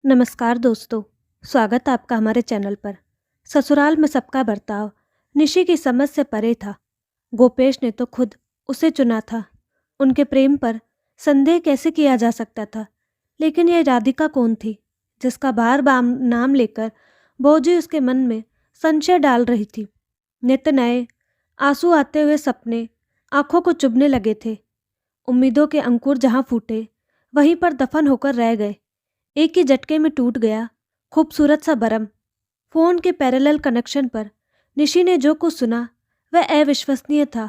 नमस्कार दोस्तों, स्वागत है आपका हमारे चैनल पर। ससुराल में सबका बर्ताव निशी की समझ से परे था। गोपेश ने तो खुद उसे चुना था। उनके प्रेम पर संदेह कैसे किया जा सकता था? लेकिन यह राधिका कौन थी, जिसका बार बार नाम लेकर भौजी उसके मन में संशय डाल रही थी? नित्य नए आंसू आते हुए सपने आंखों को चुभने लगे थे। उम्मीदों के अंकुर जहाँ फूटे, वहीं पर दफन होकर रह गए। एक ही झटके में टूट गया खूबसूरत सा बरम। फोन के पैरेलल कनेक्शन पर निशी ने जो कुछ सुना वह अविश्वसनीय था।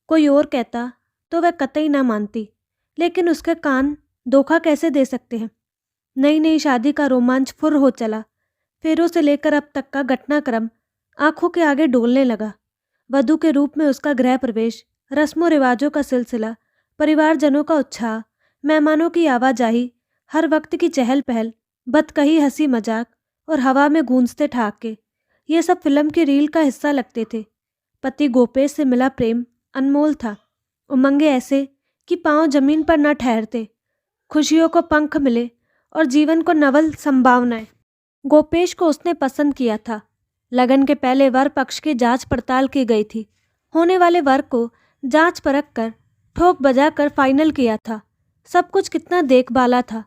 कोई और कहता तो वह कतई ना मानती, लेकिन उसके कान धोखा कैसे दे सकते हैं? नई नई शादी का रोमांच फुर हो चला। फेरों से लेकर अब तक का घटनाक्रम आंखों के आगे डोलने लगा। वधू के रूप में उसका गृह प्रवेश, रस्मों रिवाजों का सिलसिला, परिवारजनों का उत्साह, मेहमानों की आवाजाही, हर वक्त की चहल पहल, बदकही हंसी मजाक और हवा में गूंजते ठहाके, ये सब फिल्म की रील का हिस्सा लगते थे। पति गोपेश से मिला प्रेम अनमोल था। उमंगे ऐसे कि पांव जमीन पर न ठहरते। खुशियों को पंख मिले और जीवन को नवल संभावनाएं। गोपेश को उसने पसंद किया था। लगन के पहले वर पक्ष की जांच पड़ताल की गई थी। होने वाले वर को जांच परख कर ठोक बजा कर फाइनल किया था। सब कुछ कितना देखभाला था।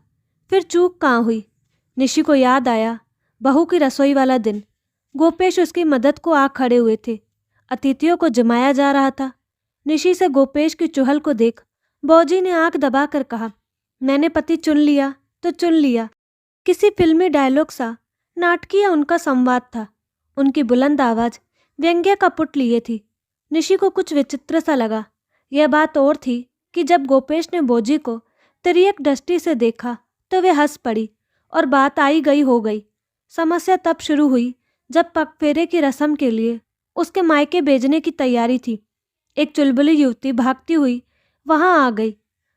फिर चूक कहाँ हुई? निशी को याद आया बहू की रसोई वाला दिन। गोपेश उसकी मदद को आ खड़े हुए थे। अतिथियों को जमाया जा रहा था। निशी से गोपेश की चुहल को देख बौजी ने आंख दबाकर कहा, मैंने पति चुन लिया तो चुन लिया। किसी फिल्मी डायलॉग सा नाटकीय उनका संवाद था। उनकी बुलंद आवाज व्यंग्य का पुट लिए थी। निशी को कुछ विचित्र सा लगा। यह बात और थी कि जब गोपेश ने बौजी को तिर्यक दृष्टि से देखा तो वे हंस पड़ी और बात आई गई हो गई। समस्या तब शुरू हुई जब पगफेरे की रस्म के लिए उसके मायके भेजने की तैयारी थी। एक चुलबुली युवती भागती हुई वहां आ गई।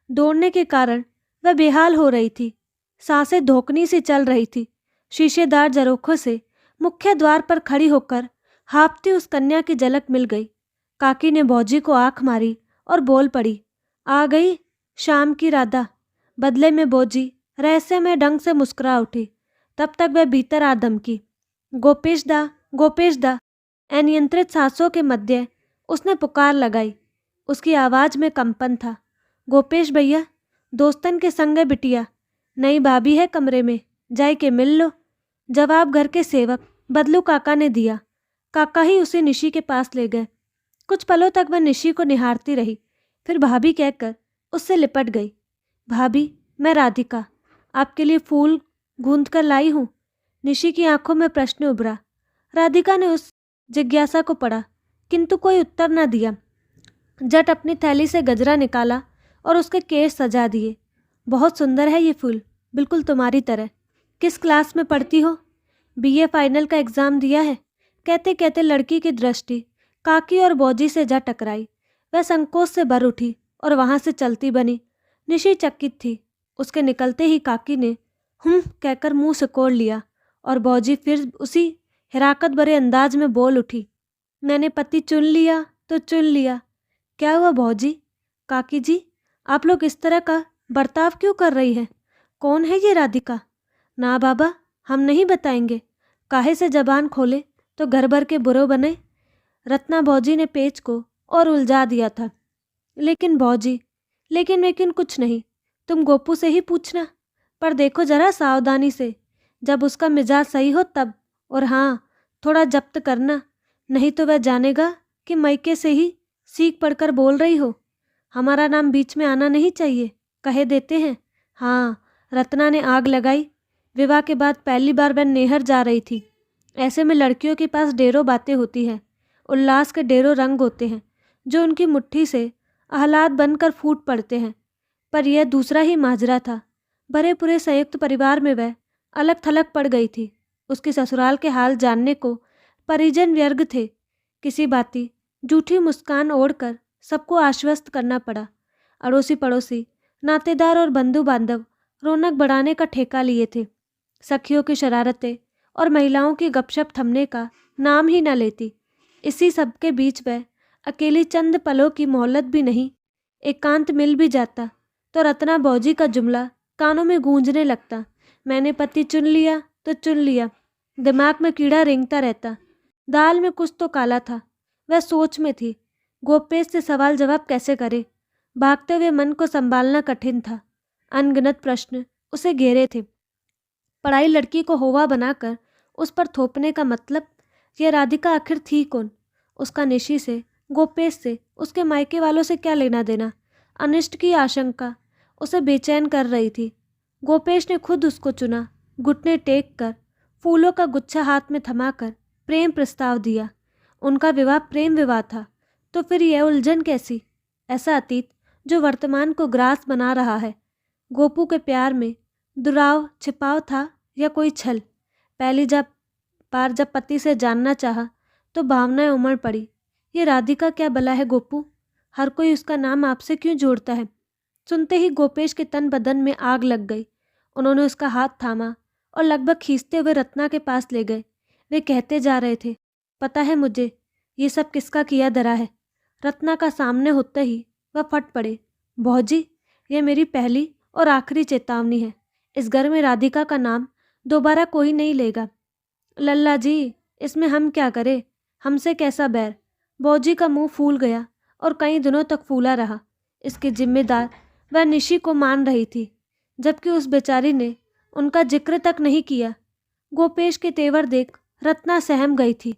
दौड़ने के कारण वह बेहाल हो रही थी। सांसें धोखनी सी चल रही थी। शीशेदार झरोखों से मुख्य द्वार पर खड़ी होकर हाँफती उस कन्या की झलक मिल गई। काकी ने भौजी को आंख मारी और बोल पड़ी, आ गई शाम की राधा। बदले में भौजी रहस्यमय ढंग से मुस्कुरा उठी। तब तक वह भीतर आ धमकी, गोपेश दा, गोपेश दा। अनियंत्रित सांसों के मध्य उसने पुकार लगाई। उसकी आवाज में कंपन था। गोपेश भैया, दोस्तन के संग बिटिया, नई भाभी है कमरे में, जाय के मिल लो। जवाब घर के सेवक बदलू काका ने दिया। काका ही उसे निशी के पास ले गए। कुछ पलों तक वह निशी को निहारती रही, फिर भाभी कहकर उससे लिपट गई। भाभी, मैं राधिका, आपके लिए फूल गूंथ कर लाई हूँ। निशी की आंखों में प्रश्न उभरा। राधिका ने उस जिज्ञासा को पढ़ा, किंतु कोई उत्तर न दिया। जट अपनी थैली से गजरा निकाला और उसके केश सजा दिए। बहुत सुंदर है ये फूल, बिल्कुल तुम्हारी तरह। किस क्लास में पढ़ती हो? बीए फाइनल का एग्जाम दिया है। कहते कहते लड़की की दृष्टि काकी और बौजी से जा टकराई। वह संकोच से भर उठी और वहां से चलती बनी। निशी चकित थी। उसके निकलते ही काकी ने कहकर मुंह सिकोड़ लिया और बौजी फिर उसी हिराकत भरे अंदाज में बोल उठी, मैंने पति चुन लिया तो चुन लिया। क्या हुआ भौजी? काकी जी, आप लोग इस तरह का बर्ताव क्यों कर रही हैं? कौन है ये राधिका? ना बाबा, हम नहीं बताएंगे। काहे से जबान खोले तो घर भर के बुरो बने। रत्ना भौजी ने पेच को और उलझा दिया था। लेकिन भौजी, लेकिन कुछ नहीं, तुम गोपू से ही पूछना। पर देखो जरा सावधानी से, जब उसका मिजाज सही हो तब। और हाँ, थोड़ा जब्त करना, नहीं तो वह जानेगा कि मैके से ही सीख पढ़कर बोल रही हो। हमारा नाम बीच में आना नहीं चाहिए, कहे देते हैं। हाँ, रत्ना ने आग लगाई। विवाह के बाद पहली बार वह नेहर जा रही थी। ऐसे में लड़कियों के पास ढेरों बातें होती हैं, उल्लास के ढेरों रंग होते हैं जो उनकी मुट्ठी से आह्लाद बनकर फूट पड़ते हैं। पर यह दूसरा ही माजरा था। भरे पूरे संयुक्त परिवार में वह अलग थलग पड़ गई थी। उसके ससुराल के हाल जानने को परिजन व्यर्ग थे। किसी बाती झूठी मुस्कान ओढ़कर सबको आश्वस्त करना पड़ा। अड़ोसी पड़ोसी, नातेदार और बंधु बांधव रौनक बढ़ाने का ठेका लिए थे। सखियों की शरारतें और महिलाओं की गपशप थमने का नाम ही न लेती। इसी सब के बीच वह अकेली चंद पलों की मोहलत भी नहीं। एकांत मिल भी जाता तो रत्ना भौजी का जुमला कानों में गूंजने लगता, मैंने पति चुन लिया तो चुन लिया। दिमाग में कीड़ा रेंगता रहता। दाल में कुछ तो काला था। वह सोच में थी। गोपेश से सवाल जवाब कैसे करे। भागते हुए मन को संभालना कठिन था। अनगिनत प्रश्न उसे घेरे थे। पढ़ाई लड़की को होवा बनाकर उस पर थोपने का मतलब। यह राधिका आखिर थी कौन? उसका निशी से, गोपेश से, उसके मायके वालों से क्या लेना देना? अनिष्ट की आशंका उसे बेचैन कर रही थी। गोपेश ने खुद उसको चुना। घुटने टेक कर, फूलों का गुच्छा हाथ में थमाकर प्रेम प्रस्ताव दिया। उनका विवाह प्रेम विवाह था। तो फिर यह उलझन कैसी? ऐसा अतीत जो वर्तमान को ग्रास बना रहा है। गोपू के प्यार में दुराव छिपाव था या कोई छल? पहली बार जब पति से जानना चाहा तो भावनाएं उमड़ पड़ी। ये राधिका क्या भला है गोपू? हर कोई उसका नाम आपसे क्यों जोड़ता है? सुनते ही गोपेश के तन बदन में आग लग गई। उन्होंने उसका हाथ थामा और लगभग खींचते हुए रत्ना के पास ले गए। वे कहते जा रहे थे, पता है मुझे ये सब किसका किया धरा है। रत्ना का सामने होते ही वह फट पड़े। भौजी, यह मेरी पहली और आखिरी चेतावनी है। इस घर में राधिका का नाम दोबारा कोई नहीं लेगा। लल्ला जी, इसमें हम क्या करें? हमसे कैसा बैर? भौजी का मुंह फूल गया और कई दिनों तक फूला रहा। इसकी जिम्मेदार वह निशी को मान रही थी, जबकि उस बेचारी ने उनका जिक्र तक नहीं किया। गोपेश के तेवर देख रत्ना सहम गई थी।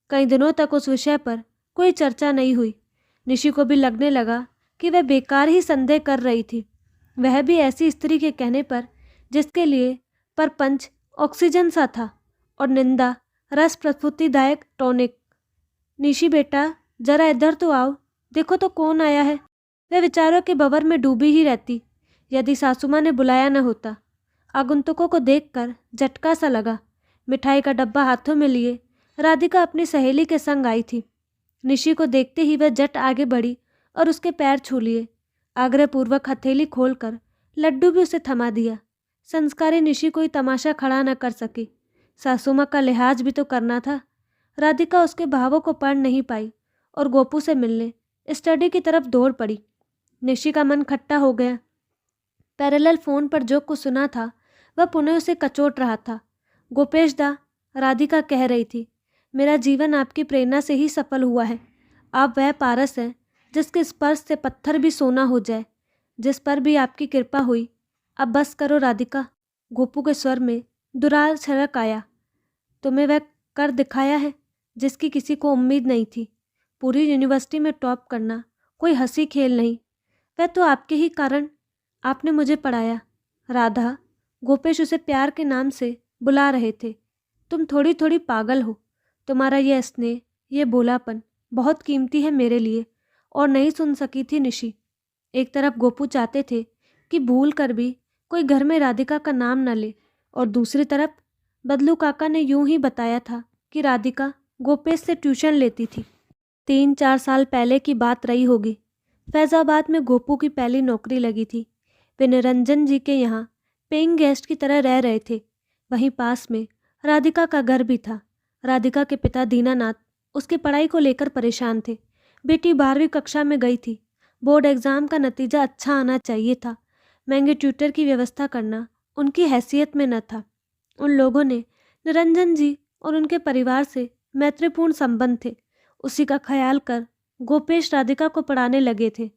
कई दिनों तक उस विषय पर कोई चर्चा नहीं हुई। निशी को भी लगने लगा कि वह बेकार ही संदेह कर रही थी, वह भी ऐसी स्त्री के कहने पर जिसके लिए परपंच ऑक्सीजन सा था और निंदा रस प्रस्फुतिदायक टॉनिक। निशी बेटा, जरा इधर तो आओ, देखो तो कौन आया है। वह विचारों के भंवर में डूबी ही रहती यदि सासू माँ ने बुलाया न होता। आगंतुकों को देखकर झटका सा लगा। मिठाई का डब्बा हाथों में लिए राधिका अपनी सहेली के संग आई थी। निशी को देखते ही वह झट आगे बढ़ी और उसके पैर छू लिए। आग्रहपूर्वक हथेली खोलकर लड्डू भी उसे थमा दिया। संस्कारी निशी कोई तमाशा खड़ा न कर सकी। सासू माँ का लिहाज भी तो करना था। राधिका उसके भावों को पढ़ नहीं पाई और गोपू से मिलने स्टडी की तरफ दौड़ पड़ी। निशी का मन खट्टा हो गया। पैरेलल फोन पर जो कुछ सुना था वह पुनः उसे कचोट रहा था। गोपेश दा, राधिका कह रही थी, मेरा जीवन आपकी प्रेरणा से ही सफल हुआ है। आप वह पारस हैं जिसके स्पर्श से पत्थर भी सोना हो जाए, जिस पर भी आपकी कृपा हुई। अब बस करो राधिका। गोपू के स्वर में दुरार छलक आया। तुम्हें वह कर दिखाया है जिसकी किसी को उम्मीद नहीं थी। पूरी यूनिवर्सिटी में टॉप करना कोई हंसी खेल नहीं। वह तो आपके ही कारण आपने मुझे पढ़ाया। राधा, गोपेश उसे प्यार के नाम से बुला रहे थे। तुम थोड़ी थोड़ी पागल हो। तुम्हारा यह स्नेह, यह भोलापन बहुत कीमती है मेरे लिए। और नहीं सुन सकी थी निशी। एक तरफ गोपू चाहते थे कि भूल कर भी कोई घर में राधिका का नाम न ले, और दूसरी तरफ बदलू काका ने यूं ही बताया था कि राधिका गोपेश से ट्यूशन लेती थी। 3-4 साल पहले की बात रही होगी। फैज़ाबाद में गोपू की पहली नौकरी लगी थी। वे निरंजन जी के यहाँ पेइंग गेस्ट की तरह रह रहे थे। वहीं पास में राधिका का घर भी था। राधिका के पिता दीनानाथ उसकी पढ़ाई को लेकर परेशान थे। बेटी 12वीं कक्षा में गई थी। बोर्ड एग्ज़ाम का नतीजा अच्छा आना चाहिए था। महंगे ट्यूटर की व्यवस्था करना उनकी हैसियत में न था। उन लोगों ने निरंजन जी और उनके परिवार से मैत्रीपूर्ण संबंध थे। उसी का ख्याल कर गोपेश राधिका को पढ़ाने लगे थे।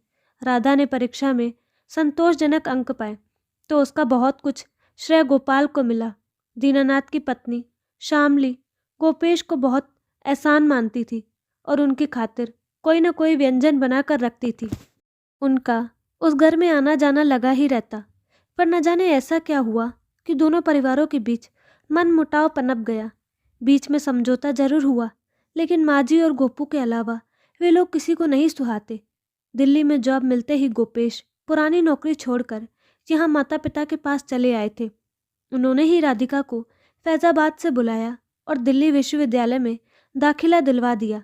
राधा ने परीक्षा में संतोषजनक अंक पाए तो उसका बहुत कुछ श्रेय गोपाल को मिला। दीनानाथ की पत्नी शामली गोपेश को बहुत एहसान मानती थी और उनकी खातिर कोई न कोई व्यंजन बनाकर रखती थी। उनका उस घर में आना जाना लगा ही रहता। पर न जाने ऐसा क्या हुआ कि दोनों परिवारों के बीच मनमुटाव पनप गया। बीच में समझौता जरूर हुआ, लेकिन माजी और गोपू के अलावा वे लोग किसी को नहीं सुहाते। दिल्ली में जॉब मिलते ही गोपेश पुरानी नौकरी छोड़कर यहाँ माता पिता के पास चले आए थे। उन्होंने ही राधिका को फैज़ाबाद से बुलाया और दिल्ली विश्वविद्यालय में दाखिला दिलवा दिया।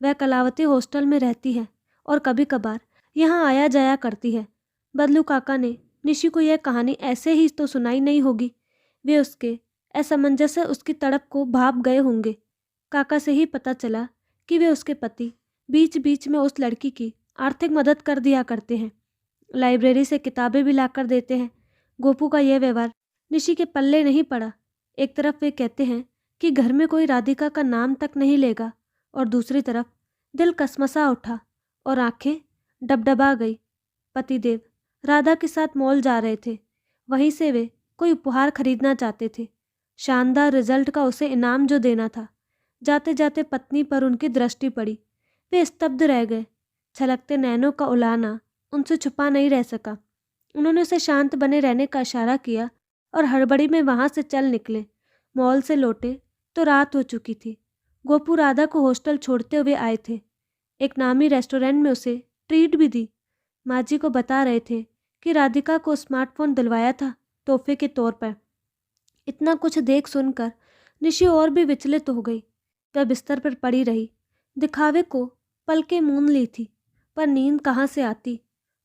वह कलावती हॉस्टल में रहती है और कभी कभार यहाँ आया जाया करती है। बदलू काका ने निशी को यह कहानी ऐसे ही तो सुनाई नहीं होगी। वे उसके असमंजस से उसकी तड़प को भाप गए होंगे। काका से ही पता चला कि वे उसके पति बीच बीच में उस लड़की की आर्थिक मदद कर दिया करते हैं। लाइब्रेरी से किताबें भी लाकर देते हैं। गोपू का यह व्यवहार निशी के पल्ले नहीं पड़ा। एक तरफ वे कहते हैं कि घर में कोई राधिका का नाम तक नहीं लेगा, और दूसरी तरफ दिल कसमसा उठा और आंखें डबडबा गई। पतिदेव राधा के साथ मॉल जा रहे थे। वहीं से वे कोई उपहार खरीदना चाहते थे, शानदार रिजल्ट का उसे इनाम जो देना था। जाते जाते पत्नी पर उनकी दृष्टि पड़ी। वे स्तब्ध रह गए। छलकते नैनों का उलाना उनसे छुपा नहीं रह सका। उन्होंने उसे शांत बने रहने का इशारा किया और हड़बड़ी में वहां से चल निकले। मॉल से लौटे तो रात हो चुकी थी। गोपू राधा को हॉस्टल छोड़ते हुए आए थे। एक नामी रेस्टोरेंट में उसे ट्रीट भी दी। माँ जी को बता रहे थे कि राधिका को स्मार्टफोन दिलवाया था तोहफे के तौर पर। इतना कुछ देख सुनकर निशी और भी विचलित हो गई। वह बिस्तर पर पड़ी रही। दिखावे को पलकें मूंद ली थी, पर नींद कहाँ से आती।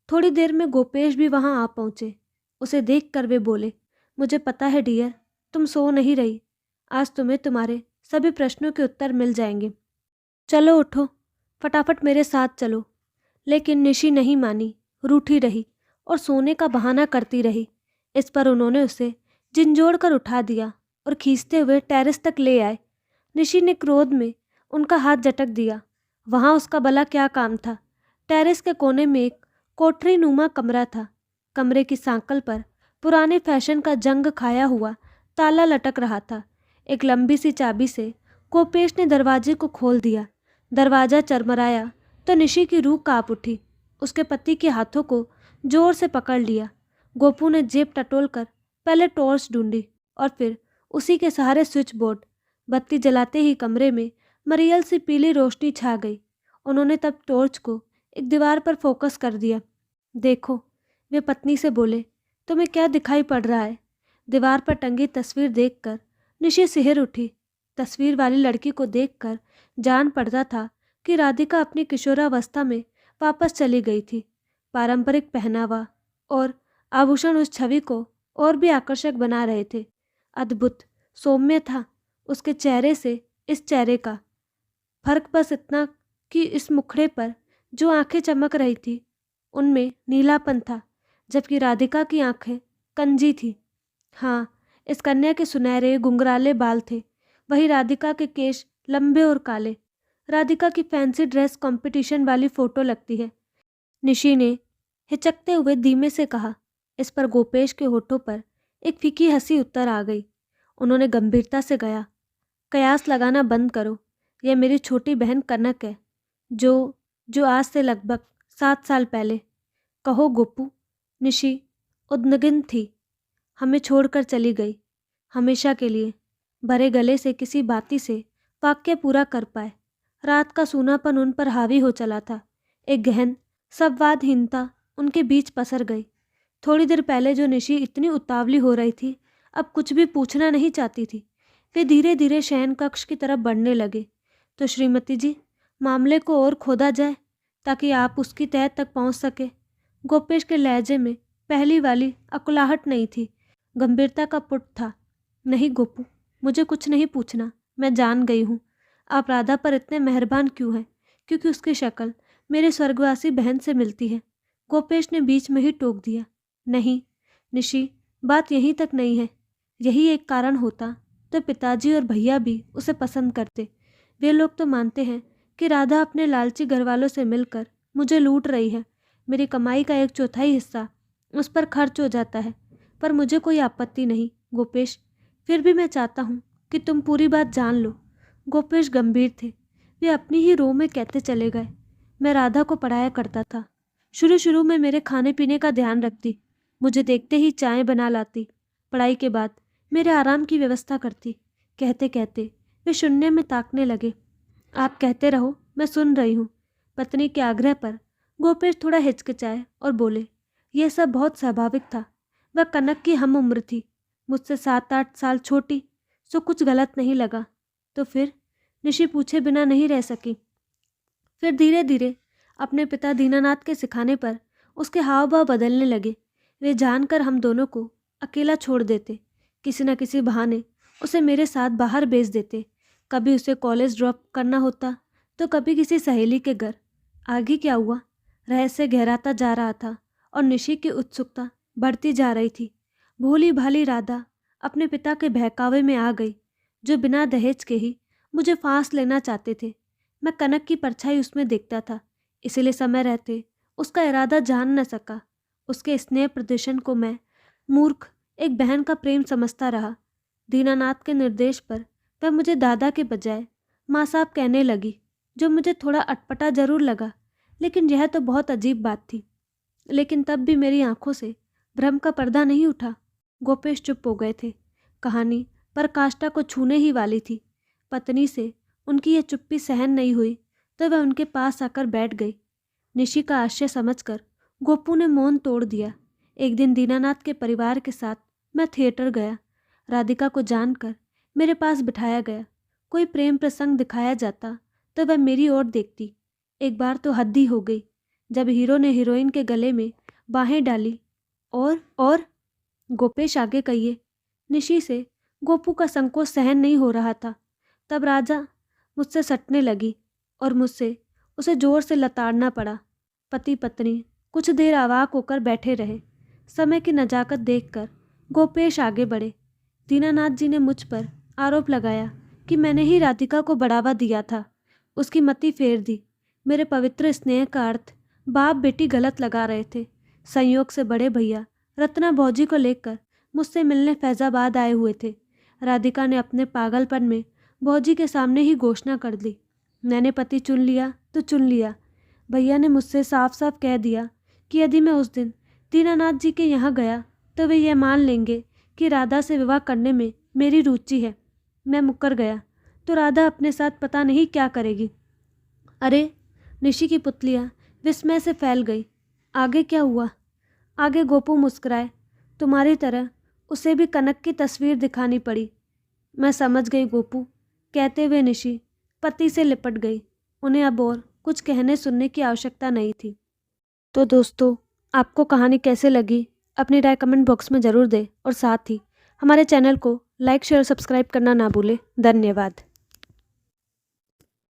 थोड़ी देर में गोपेश भी वहां आ पहुंचे। उसे देखकर वे बोले, मुझे पता है डियर, तुम सो नहीं रही। आज तुम्हें तुम्हारे सभी प्रश्नों के उत्तर मिल जाएंगे। चलो उठो, फटाफट मेरे साथ चलो। लेकिन निशी नहीं मानी, रूठी रही और सोने का बहाना करती रही। इस पर उन्होंने उसे झिंझोड़ कर उठा दिया और खींचते हुए टेरेस तक ले आए। निशी ने क्रोध में उनका हाथ झटक दिया। वहां उसका भला क्या काम था। टेरेस के कोने में एक कोठरी नुमा कमरा था। कमरे की सांकल पर पुराने फैशन का जंग खाया हुआ ताला लटक रहा था। एक लंबी सी चाबी से गोपेश ने दरवाजे को खोल दिया। दरवाज़ा चरमराया तो निशी की रूह काँप उठी। उसके पति के हाथों को जोर से पकड़ लिया। गोपू ने जेब टटोल कर पहले टॉर्च ढूंढी और फिर उसी के सहारे स्विच बोर्ड। बत्ती जलाते ही कमरे में मरियल सी पीली रोशनी छा गई। उन्होंने तब टॉर्च को एक दीवार पर फोकस कर दिया। देखो, वे पत्नी से बोले, तुम्हें क्या दिखाई पड़ रहा है? दीवार पर टंगी तस्वीर देखकर निशी सिहर उठी। तस्वीर वाली लड़की को देखकर जान पड़ता था कि राधिका अपनी किशोरावस्था में वापस चली गई थी। पारंपरिक पहनावा और आभूषण उस छवि को और भी आकर्षक बना रहे थे। अद्भुत सौम्य था उसके चेहरे से इस चेहरे का फर्क, बस इतना कि इस मुखड़े पर जो आंखें चमक रही थी उनमें नीलापन था, जबकि राधिका की आंखें कंजी थी। हाँ, इस कन्या के सुनहरे घुंघराले बाल थे, वही राधिका के केश लंबे और काले। राधिका की फैंसी ड्रेस कंपटीशन वाली फोटो लगती है, निशी ने हिचकते हुए धीमे से कहा। इस पर गोपेश के होठों पर एक फीकी हंसी उतर आ गई। उन्होंने गंभीरता से कहा, कयास लगाना बंद करो। यह मेरी छोटी बहन कनक है, जो जो आज से लगभग 7 साल पहले। कहो गोपू। निशी उद्विग्न थी। हमें छोड़कर चली गई, हमेशा के लिए। भरे गले से किसी बाती से वाक्य पूरा कर पाए। रात का सूनापन उन पर हावी हो चला था। एक गहन संवादहीनता उनके बीच पसर गई। थोड़ी देर पहले जो निशी इतनी उतावली हो रही थी, अब कुछ भी पूछना नहीं चाहती थी। वे धीरे धीरे शयन कक्ष की तरफ बढ़ने लगे। तो श्रीमती जी, मामले को और खोदा जाए ताकि आप उसकी तह तक पहुंच सके। गोपेश के लहजे में पहली वाली अकुलाहट नहीं थी, गंभीरता का पुट था। नहीं गोपू, मुझे कुछ नहीं पूछना, मैं जान गई हूँ। आप राधा पर इतने मेहरबान क्यों हैं? क्योंकि उसकी शक्ल मेरे स्वर्गवासी बहन से मिलती है। गोपेश ने बीच में ही टोक दिया। नहीं निशी, बात यहीं तक नहीं है। यही एक कारण होता तो पिताजी और भैया भी उसे पसंद करते। वे लोग तो मानते हैं कि राधा अपने लालची घरवालों से मिलकर मुझे लूट रही है। मेरी कमाई का 1/4 हिस्सा उस पर खर्च हो जाता है। पर मुझे कोई आपत्ति नहीं गोपेश, फिर भी मैं चाहता हूँ कि तुम पूरी बात जान लो। गोपेश गंभीर थे। वे अपनी ही रो में कहते चले गए। मैं राधा को पढ़ाया करता था। शुरू शुरू में मेरे खाने पीने का ध्यान रखती, मुझे देखते ही चाय बना लाती। पढ़ाई के बाद मेरे आराम की व्यवस्था करती। कहते कहते वे शून्य में ताकने लगे। आप कहते रहो, मैं सुन रही हूँ। पत्नी के आग्रह पर गोपेश थोड़ा हिचकिचाए और बोले, यह सब बहुत स्वाभाविक था। वह कनक की हम उम्र थी, मुझसे 7-8 साल छोटी, सो कुछ गलत नहीं लगा। तो फिर? निशी पूछे बिना नहीं रह सकी। फिर धीरे धीरे अपने पिता दीनानाथ के सिखाने पर उसके हाव भाव बदलने लगे। वे जानकर हम दोनों को अकेला छोड़ देते, किसी न किसी बहाने उसे मेरे साथ बाहर भेज देते। कभी उसे कॉलेज ड्रॉप करना होता तो कभी किसी सहेली के घर। आगे क्या हुआ? रहस्य गहराता जा रहा था और निशी की उत्सुकता बढ़ती जा रही थी। भोली भाली राधा अपने पिता के बहकावे में आ गई, जो बिना दहेज के ही मुझे फांस लेना चाहते थे। मैं कनक की परछाई उसमें देखता था, इसीलिए समय रहते उसका इरादा जान न सका। उसके स्नेह प्रदर्शन को मैं मूर्ख एक बहन का प्रेम समझता रहा। दीनानाथ के निर्देश पर वह मुझे दादा के बजाय माँ साहब कहने लगी, जो मुझे थोड़ा अटपटा जरूर लगा, लेकिन यह तो बहुत अजीब बात थी। लेकिन तब भी मेरी आंखों से भ्रम का पर्दा नहीं उठा। गोपेश चुप हो गए थे। कहानी पराकाष्ठा को छूने ही वाली थी। पत्नी से उनकी यह चुप्पी सहन नहीं हुई तो वह उनके पास आकर बैठ गई। निशी का आश्चर्य समझकर गोपू ने मौन तोड़ दिया। एक दिन दीनानाथ के परिवार के साथ मैं थिएटर गया। राधिका को जानकर मेरे पास बिठाया गया। कोई प्रेम प्रसंग दिखाया जाता तो वह मेरी ओर देखती। एक बार तो हद ही हो गई, जब हीरो ने हीरोइन के गले में बाहें डाली। और गोपेश आगे कहिए। निशी से गोपू का संकोच सहन नहीं हो रहा था। तब राजा मुझसे सटने लगी और मुझसे उसे जोर से लताड़ना पड़ा। पति पत्नी कुछ देर अवाक होकर बैठे रहे। समय की नजाकत देखकर गोपेश आगे बढ़े। दीनानाथ जी ने मुझ पर आरोप लगाया कि मैंने ही राधिका को बढ़ावा दिया था, उसकी मति फेर दी। मेरे पवित्र स्नेह का अर्थ बाप बेटी गलत लगा रहे थे। संयोग से बड़े भैया रत्ना भौजी को लेकर मुझसे मिलने फैजाबाद आए हुए थे। राधिका ने अपने पागलपन में भौजी के सामने ही घोषणा कर दी, मैंने पति चुन लिया तो चुन लिया। भैया ने मुझसे साफ साफ कह दिया कि यदि मैं उस दिन दीनानाथ जी के यहाँ गया तो वे यह मान लेंगे कि राधा से विवाह करने में मेरी रुचि है। मैं मुकर गया तो राधा अपने साथ पता नहीं क्या करेगी। अरे, निशी की पुतलियाँ विस्मय से फैल गई। आगे क्या हुआ? आगे गोपू मुस्कुराए। तुम्हारी तरह उसे भी कनक की तस्वीर दिखानी पड़ी। मैं समझ गई गोपू, कहते हुए निशी पति से लिपट गई। उन्हें अब और कुछ कहने सुनने की आवश्यकता नहीं थी। तो दोस्तों, आपको कहानी कैसे लगी अपनी राय कमेंट बॉक्स में ज़रूर दें और साथ ही हमारे चैनल को लाइक शेयर और सब्सक्राइब करना ना भूलें। धन्यवाद।